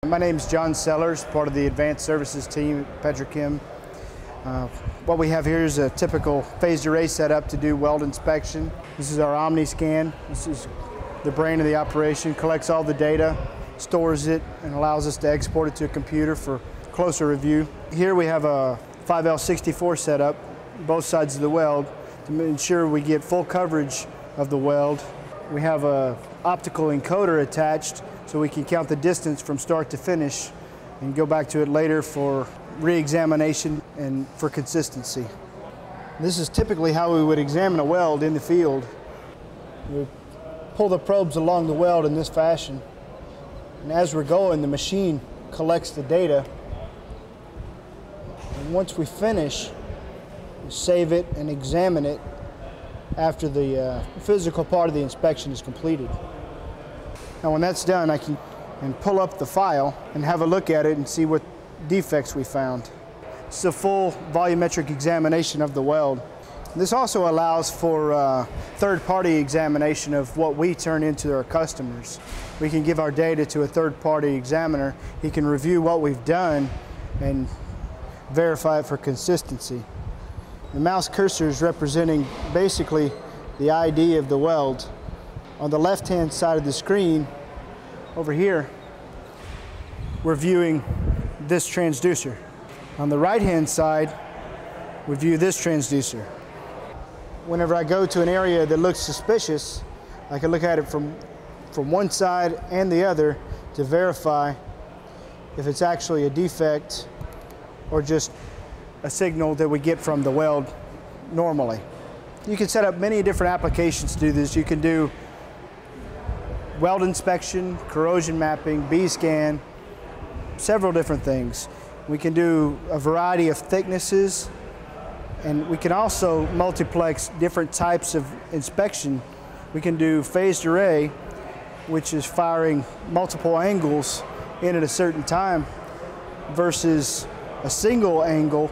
My name is John Sellers, part of the Advanced Services team at Petrochem. What we have here is a typical phased array setup to do weld inspection. This is our Omni scan. This is the brain of the operation, collects all the data, stores it, and allows us to export it to a computer for closer review. Here we have a 5L64 setup, both sides of the weld, to ensure we get full coverage of the weld. We have an optical encoder attached so we can count the distance from start to finish and go back to it later for re-examination and for consistency. This is typically how we would examine a weld in the field. We pull the probes along the weld in this fashion, and as we're going, the machine collects the data, and once we finish, we save it and examine it after the physical part of the inspection is completed. Now when that's done, I can pull up the file and have a look at it and see what defects we found. It's a full volumetric examination of the weld. This also allows for third-party examination of what we turn into our customers. We can give our data to a third-party examiner. He can review what we've done and verify it for consistency. The mouse cursor is representing basically the ID of the weld. On the left-hand side of the screen, over here, we're viewing this transducer. On the right-hand side, we view this transducer. Whenever I go to an area that looks suspicious, I can look at it from one side and the other to verify if it's actually a defect or just a signal that we get from the weld normally. You can set up many different applications to do this. You can do weld inspection, corrosion mapping, B-scan, several different things. We can do a variety of thicknesses, and we can also multiplex different types of inspection. We can do phased array, which is firing multiple angles in at a certain time, versus a single angle.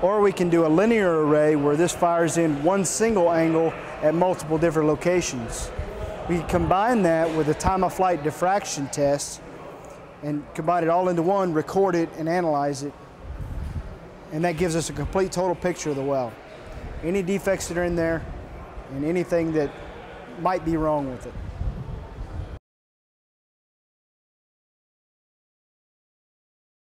Or we can do a linear array where this fires in one single angle at multiple different locations. We combine that with a time of flight diffraction test and combine it all into one, record it and analyze it. And that gives us a complete total picture of the weld. Any defects that are in there and anything that might be wrong with it.